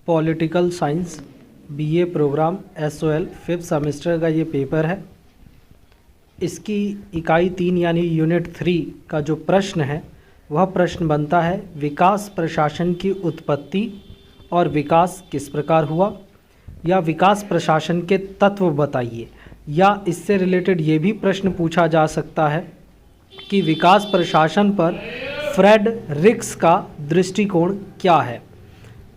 Political science BA programme SOL 5th semester का ये paper है। इसकी इकाई 3 यानी यूनिट 3 का जो प्रश्न है वह प्रश्न बनता है विकास प्रशासन की उत्पत्ति और विकास किस प्रकार हुआ, या विकास प्रशासन के तत्व बताइए। या इससे रिलेटेड ये भी प्रश्न पूछा जा सकता है कि विकास प्रशासन पर फ्रेडरिक्स का दृष्टिकोण क्या है।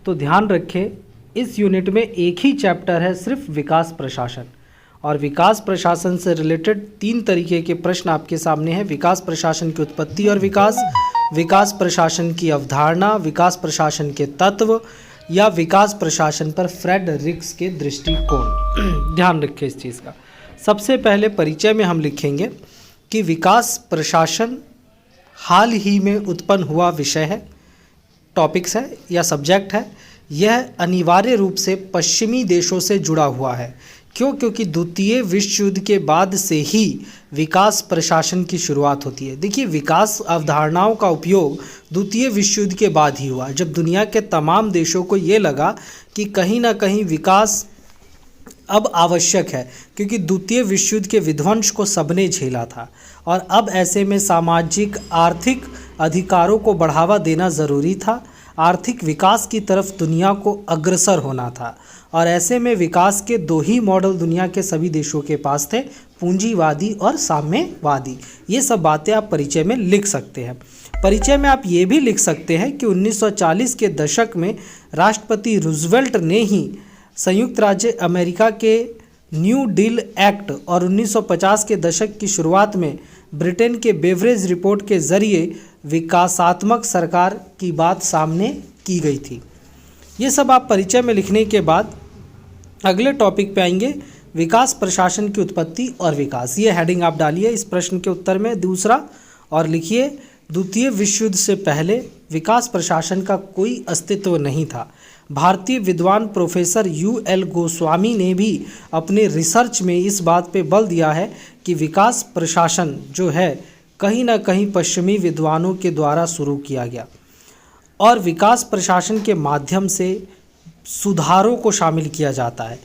तो ध्यान रखें, इस यूनिट में एक ही चैप्टर है सिर्फ विकास प्रशासन, और विकास प्रशासन से रिलेटेड 3 तरीके के प्रश्न आपके सामने हैं। विकास प्रशासन की उत्पत्ति और विकास, विकास प्रशासन की अवधारणा, विकास प्रशासन के तत्व, या विकास प्रशासन पर फ्रेडरिक्स के दृष्टिकोण। ध्यान रखें इस चीज़ का। सबसे पहले परिचय में हम लिखेंगे कि विकास प्रशासन हाल ही में उत्पन्न हुआ विषय है, टॉपिक्स है या सब्जेक्ट है। यह अनिवार्य रूप से पश्चिमी देशों से जुड़ा हुआ है। क्यों? क्योंकि द्वितीय विश्व युद्ध के बाद से ही विकास प्रशासन की शुरुआत होती है। देखिए, विकास अवधारणाओं का उपयोग द्वितीय विश्व युद्ध के बाद ही हुआ, जब दुनिया के तमाम देशों को ये लगा कि कहीं ना कहीं विकास अब आवश्यक है, क्योंकि द्वितीय विश्व युद्ध के विध्वंस को सबने झेला था और अब ऐसे में सामाजिक आर्थिक अधिकारों को बढ़ावा देना ज़रूरी था। आर्थिक विकास की तरफ दुनिया को अग्रसर होना था, और ऐसे में विकास के 2 ही मॉडल दुनिया के सभी देशों के पास थे, पूंजीवादी और साम्यवादी। ये सब बातें आप परिचय में लिख सकते हैं। परिचय में आप ये भी लिख सकते हैं कि 1940 के दशक में राष्ट्रपति रूजवेल्ट ने ही संयुक्त राज्य अमेरिका के न्यू डील एक्ट और 1950 के दशक की शुरुआत में ब्रिटेन के बेवरेज रिपोर्ट के ज़रिए विकासात्मक सरकार की बात सामने की गई थी। ये सब आप परिचय में लिखने के बाद अगले टॉपिक पे आएंगे, विकास प्रशासन की उत्पत्ति और विकास। ये हेडिंग आप डालिए इस प्रश्न के उत्तर में दूसरा, और लिखिए द्वितीय विश्व युद्ध से पहले विकास प्रशासन का कोई अस्तित्व नहीं था। भारतीय विद्वान प्रोफेसर UL गोस्वामी ने भी अपने रिसर्च में इस बात पे बल दिया है कि विकास प्रशासन जो है कहीं ना कहीं पश्चिमी विद्वानों के द्वारा शुरू किया गया, और विकास प्रशासन के माध्यम से सुधारों को शामिल किया जाता है।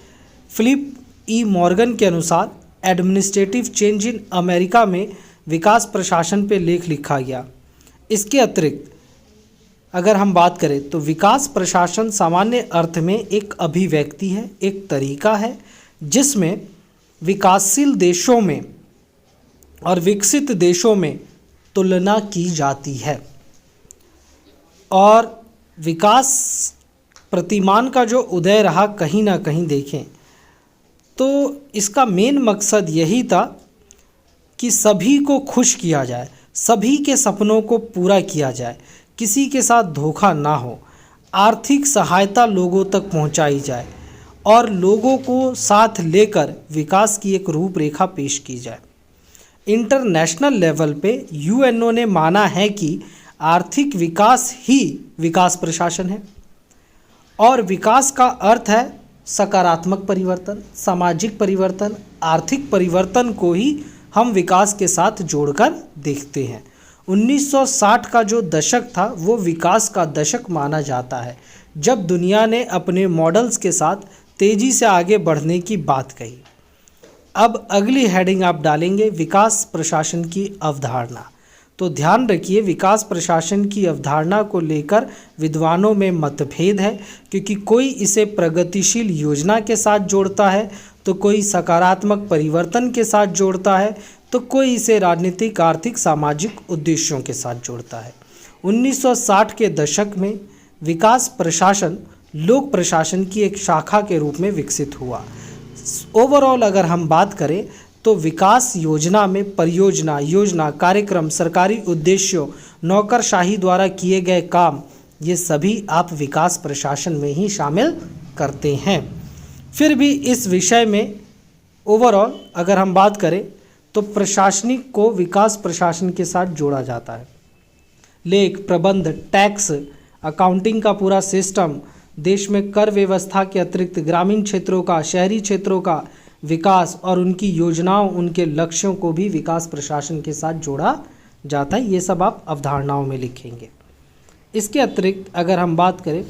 Philip E. मॉर्गन के अनुसार एडमिनिस्ट्रेटिव चेंज इन अमेरिका में विकास प्रशासन पे लेख लिखा गया। इसके अतिरिक्त अगर हम बात करें तो विकास प्रशासन सामान्य अर्थ में एक अभिव्यक्ति है, एक तरीका है जिसमें विकासशील देशों में और विकसित देशों में तुलना की जाती है। और विकास प्रतिमान का जो उदय रहा कहीं ना कहीं देखें तो इसका मेन मकसद यही था कि सभी को खुश किया जाए, सभी के सपनों को पूरा किया जाए, किसी के साथ धोखा ना हो, आर्थिक सहायता लोगों तक पहुंचाई जाए और लोगों को साथ लेकर विकास की एक रूपरेखा पेश की जाए। इंटरनेशनल लेवल पे UNO ने माना है कि आर्थिक विकास ही विकास प्रशासन है, और विकास का अर्थ है सकारात्मक परिवर्तन, सामाजिक परिवर्तन, आर्थिक परिवर्तन को ही हम विकास के साथ जोड़कर देखते हैं। 1960 का जो दशक था वो विकास का दशक माना जाता है, जब दुनिया ने अपने मॉडल्स के साथ तेज़ी से आगे बढ़ने की बात कही। अब अगली हेडिंग आप डालेंगे विकास प्रशासन की अवधारणा। तो ध्यान रखिए, विकास प्रशासन की अवधारणा को लेकर विद्वानों में मतभेद है, क्योंकि कोई इसे प्रगतिशील योजना के साथ जोड़ता है, तो कोई सकारात्मक परिवर्तन के साथ जोड़ता है, तो कोई इसे राजनीतिक, आर्थिक, सामाजिक उद्देश्यों के साथ जोड़ता है। 1960 के दशक में विकास प्रशासन लोक प्रशासन की एक शाखा के रूप में विकसित हुआ। ओवरऑल अगर हम बात करें तो विकास योजना में परियोजना, योजना, कार्यक्रम, सरकारी उद्देश्यों, नौकरशाही द्वारा किए गए काम, ये सभी आप विकास प्रशासन में ही शामिल करते हैं। फिर भी इस विषय में ओवरऑल अगर हम बात करें तो प्रशासनिक को विकास प्रशासन के साथ जोड़ा जाता है। लेख, प्रबंध, टैक्स, अकाउंटिंग का पूरा सिस्टम, देश में कर व्यवस्था के अतिरिक्त ग्रामीण क्षेत्रों का, शहरी क्षेत्रों का विकास और उनकी योजनाओं, उनके लक्ष्यों को भी विकास प्रशासन के साथ जोड़ा जाता है। ये सब आप अवधारणाओं में लिखेंगे। इसके अतिरिक्त अगर हम बात करें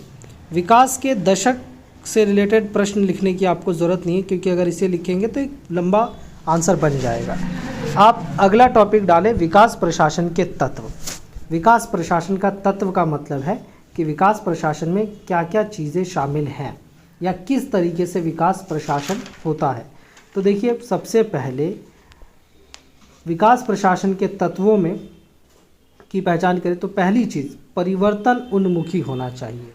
विकास के दशक से रिलेटेड प्रश्न लिखने की आपको ज़रूरत नहीं है, क्योंकि अगर इसे लिखेंगे तो एक लंबा आंसर बन जाएगा। आप अगला टॉपिक डालें, विकास प्रशासन के तत्व। विकास प्रशासन का तत्व का मतलब है कि विकास प्रशासन में क्या क्या चीज़ें शामिल हैं या किस तरीके से विकास प्रशासन होता है। तो देखिए, सबसे पहले विकास प्रशासन के तत्वों में की पहचान करें तो पहली चीज़ परिवर्तन उन्मुखी होना चाहिए,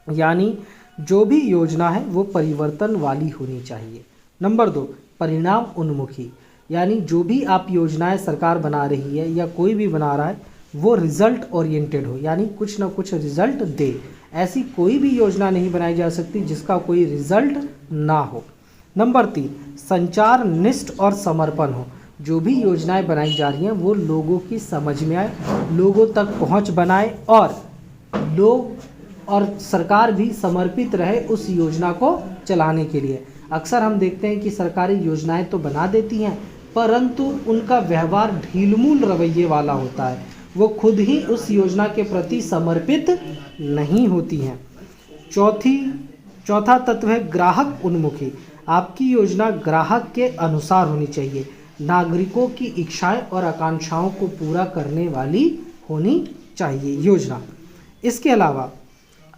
यानी जो भी योजना है वो परिवर्तन वाली होनी चाहिए। नंबर 2, परिणाम उन्मुखी, यानी जो भी आप योजनाएं सरकार बना रही है या कोई भी बना रहा है वो रिजल्ट ओरिएंटेड हो, यानी कुछ ना कुछ रिजल्ट दे। ऐसी कोई भी योजना नहीं बनाई जा सकती जिसका कोई रिजल्ट ना हो। नंबर 3, संचार निष्ठ और समर्पण हो, जो भी योजनाएं बनाई जा रही हैं वो लोगों की समझ में आए, लोगों तक पहुंच बनाए और लोग और सरकार भी समर्पित रहे उस योजना को चलाने के लिए। अक्सर हम देखते हैं कि सरकारी योजनाएं तो बना देती हैं परंतु उनका व्यवहार ढीलमूल रवैये वाला होता है, वो खुद ही उस योजना के प्रति समर्पित नहीं होती हैं। चौथा तत्व है ग्राहक उन्मुखी, आपकी योजना ग्राहक के अनुसार होनी चाहिए, नागरिकों की इच्छाएं और आकांक्षाओं को पूरा करने वाली होनी चाहिए योजना। इसके अलावा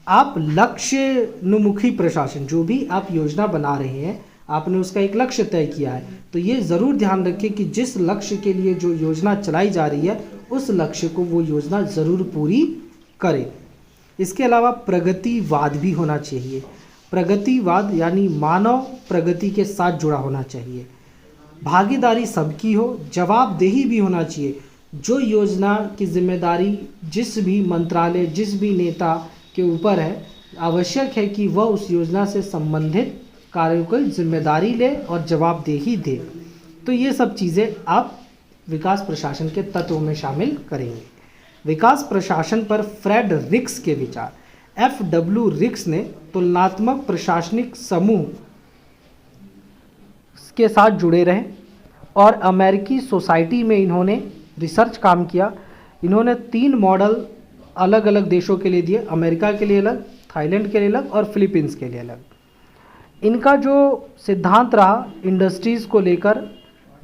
आप लक्ष्योन्मुखी प्रशासन, जो भी आप योजना बना रहे हैं आपने उसका एक लक्ष्य तय किया है, तो ये ज़रूर ध्यान रखें कि जिस लक्ष्य के लिए जो योजना चलाई जा रही है उस लक्ष्य को वो योजना ज़रूर पूरी करे। इसके अलावा प्रगतिवाद भी होना चाहिए, प्रगतिवाद यानी मानव प्रगति के साथ जुड़ा होना चाहिए। भागीदारी सबकी हो, जवाबदेही भी होना चाहिए, जो योजना की जिम्मेदारी जिस भी मंत्रालय जिस भी नेता के ऊपर है, आवश्यक है कि वह उस योजना से संबंधित कार्यों की जिम्मेदारी ले और जवाबदेही दे। तो ये सब चीज़ें आप विकास प्रशासन के तत्वों में शामिल करेंगे। विकास प्रशासन पर फ्रेड रिक्स के विचार, FW रिक्स ने तुलनात्मक प्रशासनिक समूह के साथ जुड़े रहे और अमेरिकी सोसाइटी में इन्होंने रिसर्च काम किया। इन्होंने 3 मॉडल अलग अलग देशों के लिए दिए, अमेरिका के लिए अलग, थाईलैंड के लिए अलग और फिलीपींस के लिए अलग। इनका जो सिद्धांत रहा इंडस्ट्रीज़ को लेकर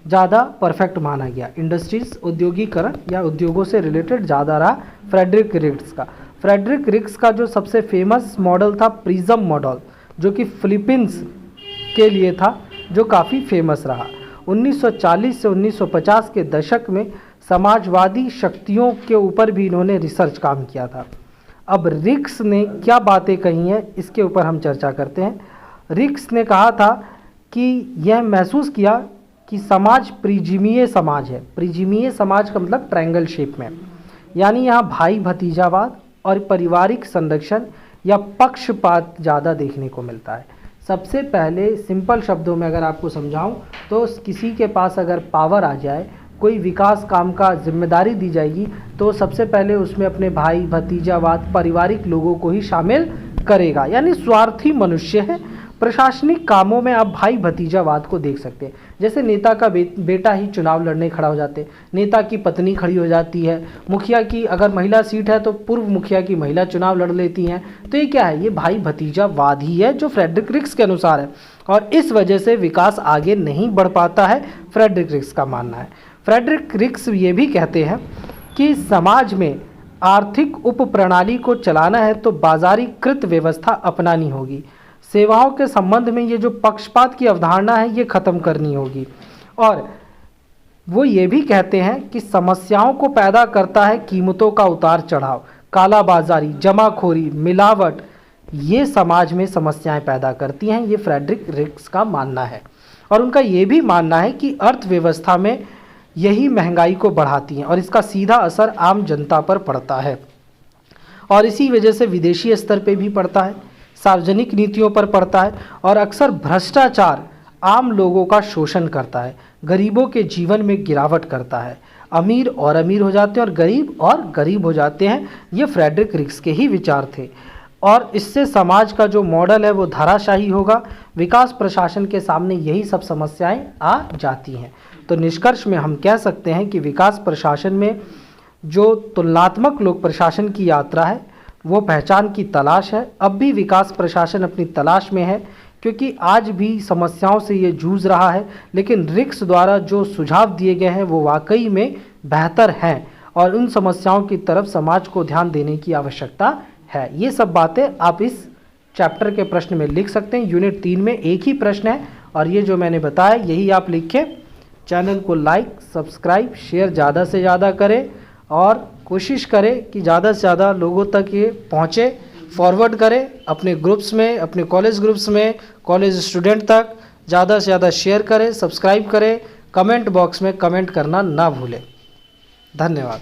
ज़्यादा परफेक्ट माना गया, इंडस्ट्रीज़ औद्योगिकरण या उद्योगों से रिलेटेड ज़्यादा रहा फ्रेडरिक रिक्स का। फ्रेडरिक रिक्स का जो सबसे फेमस मॉडल था प्रिज्म मॉडल, जो कि फिलीपींस के लिए था, जो काफ़ी फेमस रहा। 1940 से 1950 के दशक में समाजवादी शक्तियों के ऊपर भी इन्होंने रिसर्च काम किया था। अब रिक्स ने क्या बातें कही हैं इसके ऊपर हम चर्चा करते हैं। रिक्स ने कहा था कि यह महसूस किया कि समाज प्रिजिमीय समाज है। प्रिजिमीय समाज का मतलब ट्रायंगल शेप में, यानी यहाँ भाई भतीजावाद और पारिवारिक संरक्षण या पक्षपात ज़्यादा देखने को मिलता है। सबसे पहले सिंपल शब्दों में अगर आपको समझाऊं तो किसी के पास अगर पावर आ जाए, कोई विकास काम का जिम्मेदारी दी जाएगी तो सबसे पहले उसमें अपने भाई भतीजावाद पारिवारिक लोगों को ही शामिल करेगा, यानी स्वार्थी मनुष्य है। प्रशासनिक कामों में आप भाई भतीजावाद को देख सकते हैं, जैसे नेता का बेटा ही चुनाव लड़ने खड़ा हो जाते हैं, नेता की पत्नी खड़ी हो जाती है, मुखिया की अगर महिला सीट है तो पूर्व मुखिया की महिला चुनाव लड़ लेती हैं। तो ये क्या है, ये भाई भतीजावाद ही है जो फ्रेडरिक रिक्स के अनुसार है, और इस वजह से विकास आगे नहीं बढ़ पाता है, फ्रेडरिक रिक्स का मानना है। फ्रेडरिक रिक्स ये भी कहते हैं कि समाज में आर्थिक उप प्रणाली को चलाना है तो बाजारीकृत व्यवस्था अपनानी होगी, सेवाओं के संबंध में ये जो पक्षपात की अवधारणा है ये खत्म करनी होगी, और वो ये भी कहते हैं कि समस्याओं को पैदा करता है कीमतों का उतार चढ़ाव, कालाबाजारी, जमाखोरी, मिलावट, ये समाज में समस्याएं पैदा करती हैं। ये फ्रेडरिक रिक्स का मानना है, और उनका ये भी मानना है कि अर्थव्यवस्था में यही महंगाई को बढ़ाती हैं और इसका सीधा असर आम जनता पर पड़ता है, और इसी वजह से विदेशी स्तर पे भी पड़ता है, सार्वजनिक नीतियों पर पड़ता है, और अक्सर भ्रष्टाचार आम लोगों का शोषण करता है, गरीबों के जीवन में गिरावट करता है, अमीर और अमीर हो जाते हैं और गरीब हो जाते हैं। ये फ्रेडरिक रिक्स के ही विचार थे, और इससे समाज का जो मॉडल है वो धराशायी होगा। विकास प्रशासन के सामने यही सब समस्याएं आ जाती हैं। तो निष्कर्ष में हम कह सकते हैं कि विकास प्रशासन में जो तुलनात्मक लोक प्रशासन की यात्रा है वो पहचान की तलाश है। अब भी विकास प्रशासन अपनी तलाश में है, क्योंकि आज भी समस्याओं से ये जूझ रहा है, लेकिन रिक्स द्वारा जो सुझाव दिए गए हैं वो वाकई में बेहतर हैं और उन समस्याओं की तरफ समाज को ध्यान देने की आवश्यकता है। ये सब बातें आप इस चैप्टर के प्रश्न में लिख सकते हैं। यूनिट 3 में एक ही प्रश्न है और ये जो मैंने बताया यही आप लिखें। चैनल को लाइक, सब्सक्राइब, शेयर ज़्यादा से ज़्यादा करें और कोशिश करें कि ज़्यादा से ज़्यादा लोगों तक ये पहुँचे। फॉरवर्ड करें अपने ग्रुप्स में, अपने कॉलेज ग्रुप्स में, कॉलेज स्टूडेंट तक ज़्यादा से ज़्यादा शेयर करें, सब्सक्राइब करें, कमेंट बॉक्स में कमेंट करना ना भूलें। धन्यवाद।